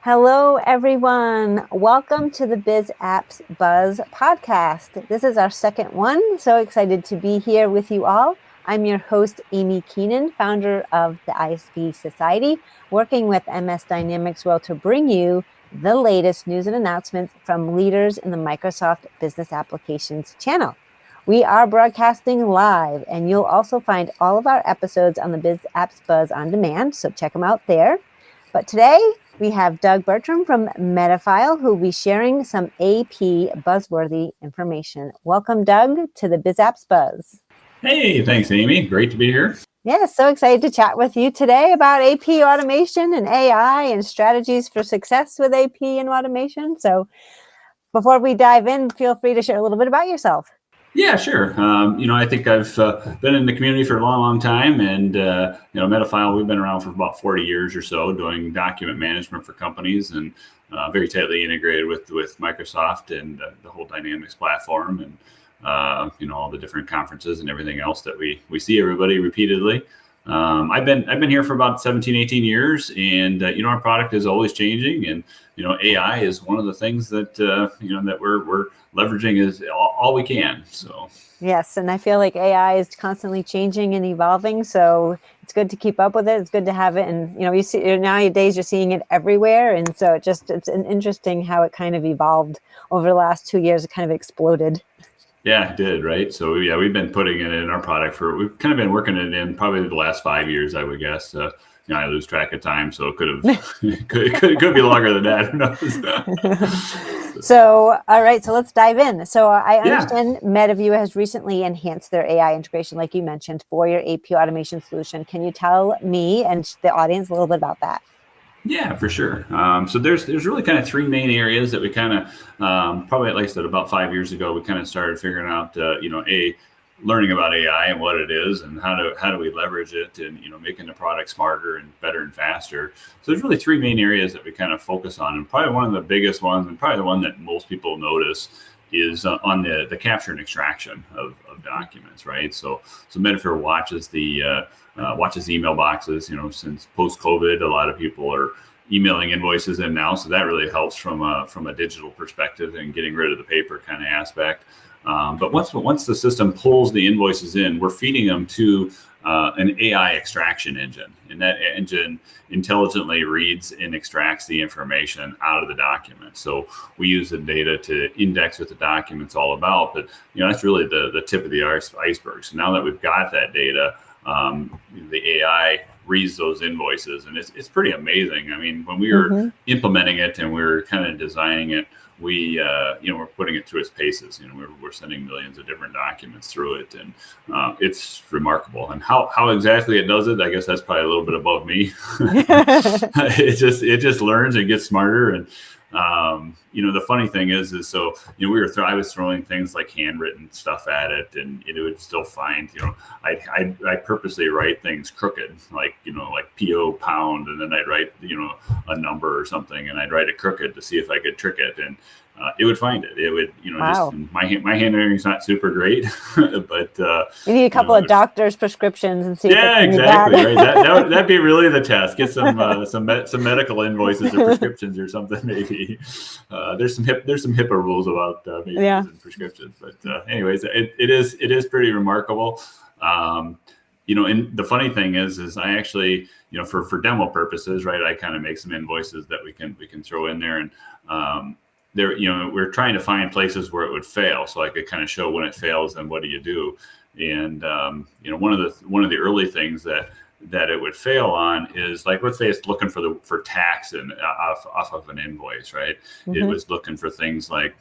Hello, everyone. Welcome to the Biz Apps Buzz podcast. This is our second one. So excited to be here with you all. I'm your host, Amiee Keenan, founder of the ISV Society, working with MS Dynamics World to bring you the latest news and announcements from leaders in the Microsoft Business Applications channel. We are broadcasting live, and you'll also find all of our episodes on the Biz Apps Buzz on demand, so check them out there. But today, we have Doug Bertram from Metafile, who will be sharing some AP buzzworthy information. Welcome, Doug, to the Biz Apps Buzz. Hey, thanks, Amy. Great to be here. Yeah, so excited to chat with you today about AP automation and AI and strategies for success with AP and automation. So before we dive in, feel free to share a little bit about yourself. Yeah, sure. I think I've been in the community for a long, long time, and Metafile, we've been around for about 40 years or so, doing document management for companies, and very tightly integrated with Microsoft and the whole Dynamics platform, and all the different conferences and everything else that we see everybody repeatedly. I've been here for about 17, 18 years, and our product is always changing, and AI is one of the things that that we're leveraging is all we can. So yes, and I feel like AI is constantly changing and evolving, so it's good to keep up with it. It's good to have it, and you see nowadays you're seeing it everywhere, and so it's an interesting how it kind of evolved over the last 2 years. It kind of exploded. Yeah, it did, right? So yeah, we've been putting it in our product we've kind of been working it in probably the last 5 years, I would guess. I lose track of time, so it could be longer than that. Who knows? So, all right, so let's dive in. So I understand Metaview has recently enhanced their AI integration, like you mentioned, for your AP automation solution. Can you tell me and the audience a little bit about that? Yeah, for sure. So there's really kind of three main areas that we kind of probably, like I said, about 5 years ago, we kind of started figuring out, learning about AI and what it is and how do we leverage it and making the product smarter and better and faster. So there's really three main areas that we kind of focus on, and probably one of the biggest ones, and probably the one that most people notice, is on the capture and extraction of documents, right? So Metafile watches the email boxes. Since post-COVID, a lot of people are emailing invoices in now, so that really helps from a digital perspective and getting rid of the paper kind of aspect. But once the system pulls the invoices in, we're feeding them to an AI extraction engine, and that engine intelligently reads and extracts the information out of the document. So we use the data to index what the document's all about, but that's really the tip of the iceberg. So now that we've got that data, the AI reads those invoices, and it's pretty amazing. I mean, when we were implementing it and we were kind of designing it, we're putting it through its paces. We're sending millions of different documents through it, and it's remarkable. And how exactly it does it, I guess that's probably a little bit above me. It just learns and gets smarter. And the funny thing is so I was throwing things like handwritten stuff at it, and it would still find. I purposely write things crooked, like PO pound, and then I'd write a number or something, and I'd write it crooked to see if I could trick it, and it would find it. It would, wow. Just my handwriting's not super great, but you need a couple of doctor's prescriptions and see. Yeah, exactly. Right. That'd be really the test. Get some medical invoices or prescriptions or something. Maybe there's some HIPAA rules about and prescriptions. But anyways, it is pretty remarkable. And the funny thing is I actually for demo purposes, right? I kind of make some invoices that we can throw in there, and we're trying to find places where it would fail, so I could kind of show when it fails and what do you do. And one of the early things that it would fail on is, like, let's say it's looking for tax and off of an invoice, right? It was looking for things like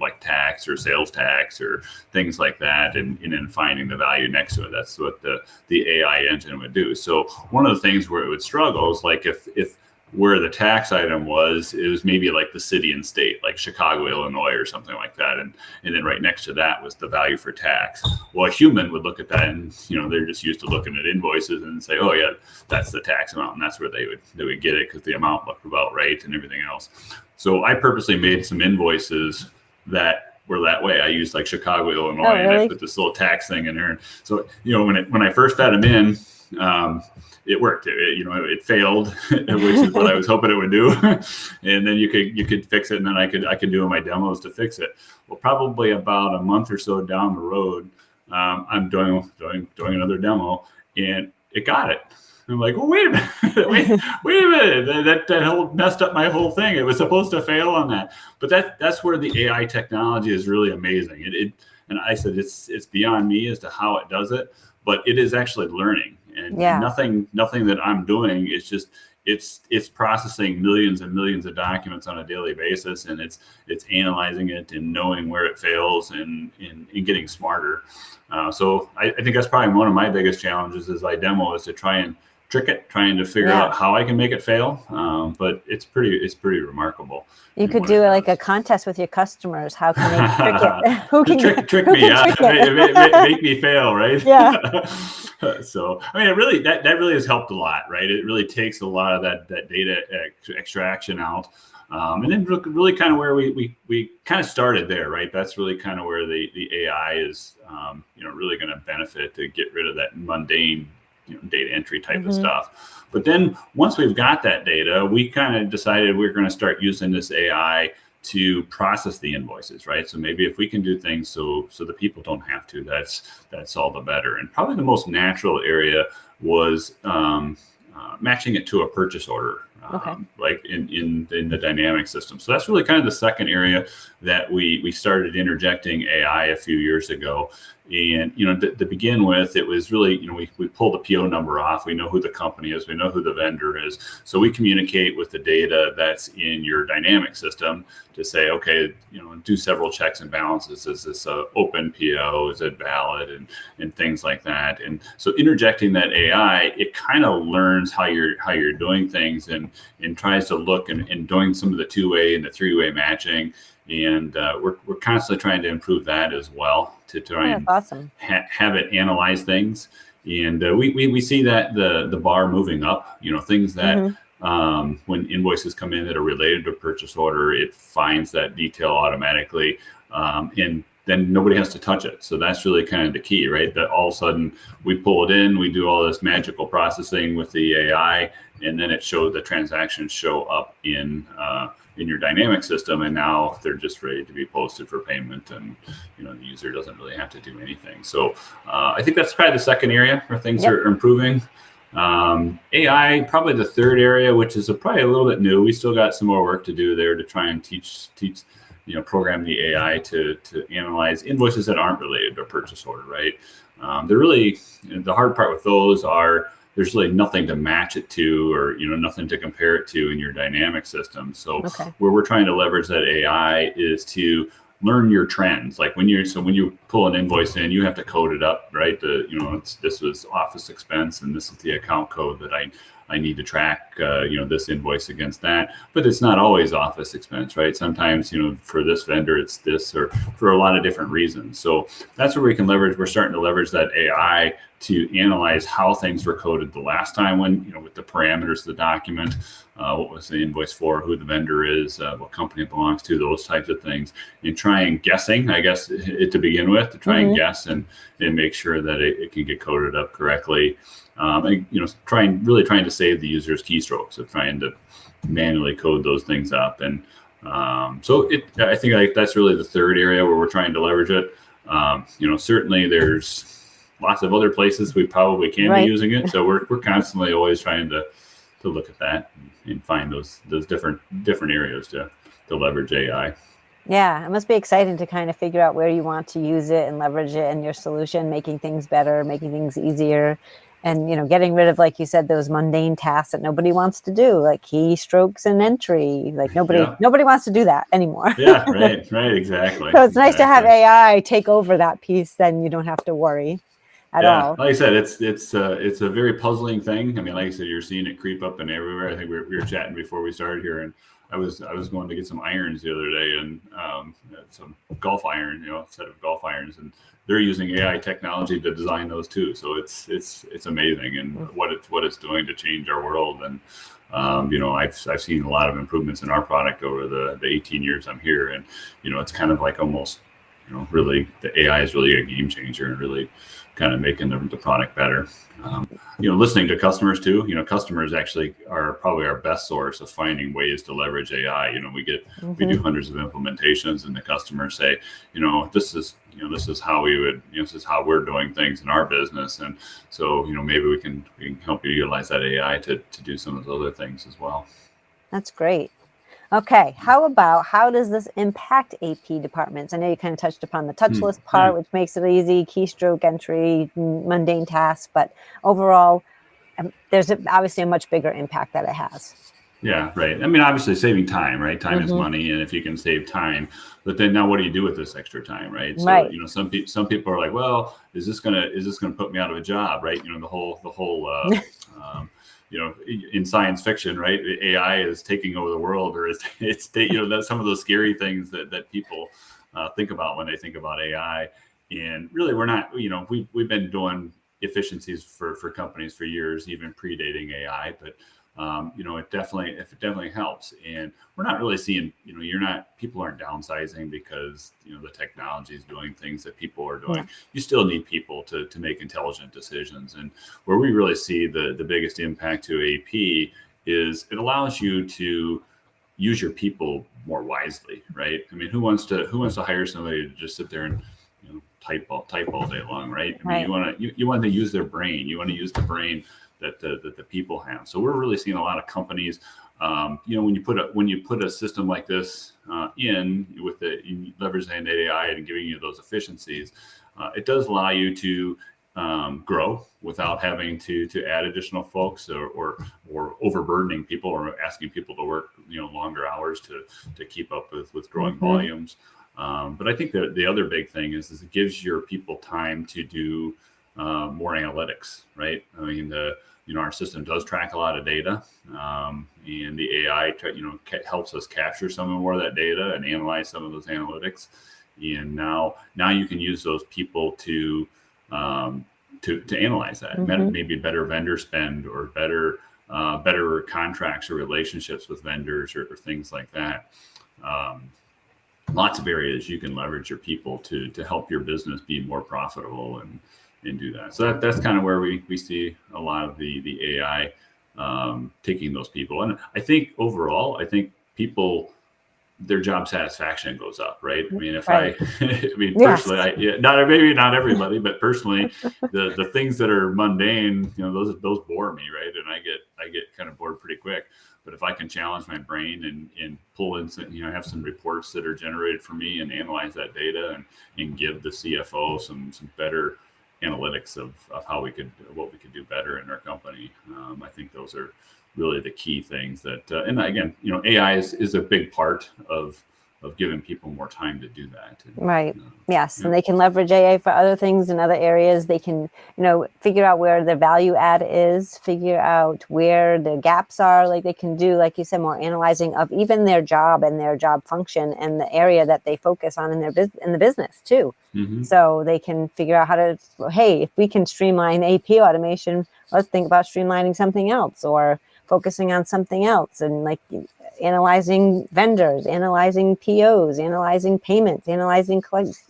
like tax or sales tax or things like that, and then finding the value next to it. That's what the AI engine would do. So one of the things where it would struggle is, like, if where the tax item was, it was maybe like the city and state, like Chicago, Illinois, or something like that. And then right next to that was the value for tax. Well, a human would look at that, and they're just used to looking at invoices and say, oh yeah, that's the tax amount, and that's where they would get it because the amount looked about right and everything else. So I purposely made some invoices that were that way. I used like Chicago, Illinois, Oh, and I really? put this little tax thing in there. And so, when I first fed them in, it worked. It failed, which is what I was hoping it would do. And then you could fix it, and then I could do my demos to fix it. Well, probably about a month or so down the road, I'm doing another demo, and it got it. I'm like, well, wait a minute, wait a minute. That whole messed up my whole thing. It was supposed to fail on that. But that's where the AI technology is really amazing. And I said it's beyond me as to how it does it, but it is actually learning. And nothing that I'm doing is just it's processing millions and millions of documents on a daily basis, and it's analyzing it and knowing where it fails and getting smarter. So I think that's probably one of my biggest challenges as I demo is to try and trick it, trying to figure out how I can make it fail. But it's pretty remarkable. You could do like a contest with your customers. How can they trick it? Who can trick me? Make me fail, right? Yeah. So I mean, it really that really has helped a lot, right? It really takes a lot of that data extraction out. And then really kind of where we kind of started there, right? That's really kind of where the AI is, really going to benefit to get rid of that mundane, data entry type of stuff. But then once we've got that data, we kind of decided we're going to start using this AI to process the invoices, right? So maybe if we can do things so the people don't have to, that's all the better. And probably the most natural area was matching it to a purchase order. Like in the dynamic system. So that's really kind of the second area that we started interjecting AI a few years ago. And, to begin with, it was really, we pull the PO number off. We know who the company is. We know who the vendor is. So we communicate with the data that's in your dynamic system to say, okay, do several checks and balances. Is this a open PO? Is it valid? And things like that. And so interjecting that AI, it kind of learns how you're doing things and tries to look and doing some of the two-way and the three-way matching. And we're constantly trying to improve that as well to try and have it analyze things. And we see that the bar moving up, things that when invoices come in that are related to purchase order, it finds that detail automatically. And then nobody has to touch it. So that's really kind of the key, right? That all of a sudden we pull it in, we do all this magical processing with the AI, and then the transactions show up in your dynamic system, and now they're just ready to be posted for payment, and the user doesn't really have to do anything. So I think that's probably the second area where things are improving. AI, probably the third area, which is probably a little bit new. We still got some more work to do there to try and teach program the AI to analyze invoices that aren't related to a purchase order, right? They're really, the hard part with those are there's really nothing to match it to, or nothing to compare it to in your dynamic system. So where we're trying to leverage that AI is to learn your trends. Like when you pull an invoice in, you have to code it up, right? This was office expense, and this is the account code that I need to track, this invoice against that. But it's not always office expense, right? Sometimes, for this vendor, it's this, or for a lot of different reasons. So that's where we can leverage. We're starting to leverage that AI to analyze how things were coded the last time when, with the parameters of the document, what was the invoice for, who the vendor is, what company it belongs to, those types of things, and trying guessing, I guess, to begin with, to try and guess and make sure that it can get coded up correctly. Trying to save the user's keystrokes of trying to manually code those things up. And I think that's really the third area where we're trying to leverage it. Certainly there's lots of other places we probably can be using it. So we're constantly always trying to look at that and find those different areas to leverage AI. Yeah, it must be exciting to kind of figure out where you want to use it and leverage it in your solution, making things better, making things easier, and getting rid of, like you said, those mundane tasks that nobody wants to do, like keystrokes and entry. Like nobody wants to do that anymore. Yeah, right, exactly. So it's nice to have AI take over that piece. Then you don't have to worry at all. Like I said, it's a very puzzling thing. I mean, like I said, you're seeing it creep up and everywhere. I think we were chatting before we started here, and I was going to get some irons the other day, and some golf iron, a set of golf irons, and they're using AI technology to design those too. So it's amazing, and what it's doing to change our world. And I've seen a lot of improvements in our product over the 18 years I'm here, and it's kind of like almost really the AI is really a game changer and really kind of making the product better. Listening to customers too. Customers actually are probably our best source of finding ways to leverage AI. We do hundreds of implementations, and the customers say, this is how we would, this is how we're doing things in our business, and so maybe we can help you utilize that AI to do some of those other things as well. That's great. Okay, how does this impact AP departments? I know you kind of touched upon the touchless part, which makes it easy, keystroke entry, mundane tasks, but overall, there's obviously a much bigger impact that it has. Yeah, right. I mean, obviously saving time, right? Time is money, and if you can save time, but then now what do you do with this extra time, right? So, right. Some people are like, well, is this gonna put me out of a job, right? The whole in science fiction, right? AI is taking over the world, or it's that's some of those scary things that people think about when they think about AI. And really, we're not. We've been doing efficiencies for companies for years, even predating AI, but it definitely helps. And we're not really seeing, people aren't downsizing because, the technology is doing things that people are doing. Yeah. You still need people to make intelligent decisions. And where we really see the biggest impact to AP is it allows you to use your people more wisely, right? I mean, who wants to hire somebody to just sit there and, type all day long, right? I mean, you want to use their brain. You want to use the brain that the people have. So we're really seeing a lot of companies. When you put a system like this in leveraging AI and giving you those efficiencies, it does allow you to grow without having to add additional folks or overburdening people or asking people to work longer hours to keep up with growing volumes. But I think that the other big thing is it gives your people time to do more analytics, right? I mean, our system does track a lot of data, and the AI, helps us capture some more of that data and analyze some of those analytics. And now you can use those people to analyze that, maybe better vendor spend or better contracts or relationships with vendors or things like that. Lots of areas you can leverage your people to help your business be more profitable and do that. So that's kind of where we see a lot of the AI taking those people. And I think overall, people, their job satisfaction goes up, right? I mean, personally, not everybody, but personally, the things that are mundane, those bore me, right? And I get kind of bored pretty quick. But if I can challenge my brain and pull in some, have some reports that are generated for me and analyze that data and give the CFO some better analytics of what we could do better in our company. I think those are really the key things that, and again, AI is a big part of giving people more time to do that. Right. Yes. And they can leverage AI for other things in other areas. They can, figure out where their value add is, figure out where the gaps are. Like they can do, like you said, more analyzing of even their job and their job function and the area that they focus on in the business too. So they can figure out how to, hey, if we can streamline AP automation, let's think about streamlining something else or focusing on something else, and like analyzing vendors, analyzing POs, analyzing payments, analyzing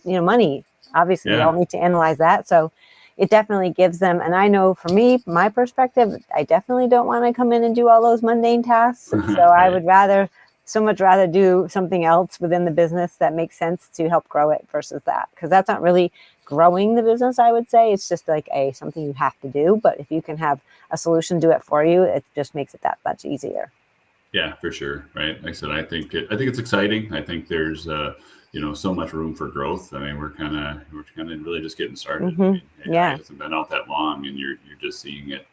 money. Obviously, we all need to analyze that. So it definitely gives them, and I know for me, my perspective, I definitely don't want to come in and do all those mundane tasks. So I would so much rather do something else within the business that makes sense to help grow it versus that. Because that's not really growing the business, I would say. It's just like something you have to do. But if you can have a solution do it for you, it just makes it that much easier. Yeah, for sure. Right. Like I said, I think it's exciting. I think there's so much room for growth. I mean, we're kind of really just getting started. I mean, it hasn't been out that long, and you're just seeing it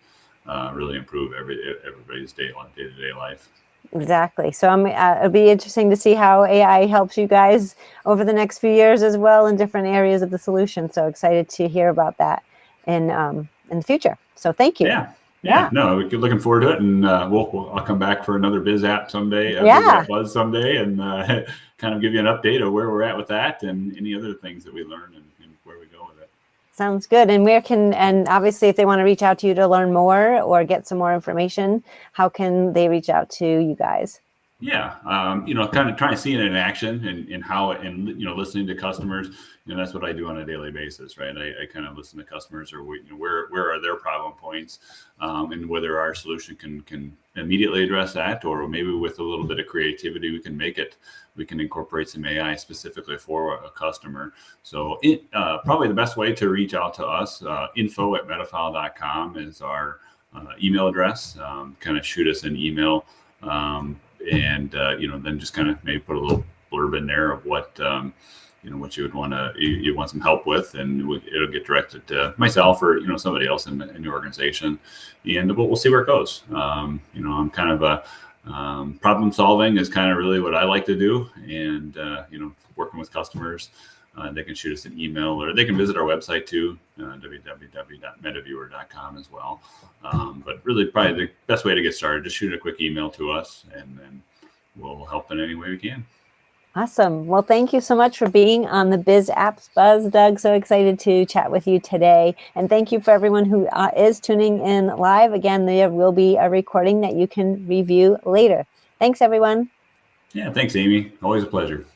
really improve everybody's day-to-day life. Exactly. So it'll be interesting to see how AI helps you guys over the next few years as well in different areas of the solution. So excited to hear about that in the future. So thank you. Yeah. No, we're looking forward to it, and I'll come back for another Biz App someday, Biz App Buzz someday, and kind of give you an update of where we're at with that and any other things that we learn and where we go with it. Sounds good. And and obviously if they want to reach out to you to learn more or get some more information, how can they reach out to you guys? Yeah, kind of trying to see it in action and how it, and listening to customers. That's what I do on a daily basis, right? I kind of listen to customers, or where are their problem points, and whether our solution can immediately address that, or maybe with a little bit of creativity we can incorporate some AI specifically for a customer. So probably the best way to reach out to us, info@metafile.com is our email address. Kind of shoot us an email. And then just kind of maybe put a little blurb in there of what what you would want to you want some help with, and it'll get directed to myself or somebody else in the organization, and we'll see where it goes. I'm kind of a problem solving is kind of really what I like to do, and working with customers. They can shoot us an email, or they can visit our website too, www.metaviewer.com as well. But really, probably the best way to get started, just shoot a quick email to us, and then we'll help in any way we can. Awesome. Well, thank you so much for being on the Biz Apps Buzz, Doug. So excited to chat with you today. And thank you for everyone who is tuning in live. Again, there will be a recording that you can review later. Thanks, everyone. Yeah, thanks, Amy. Always a pleasure.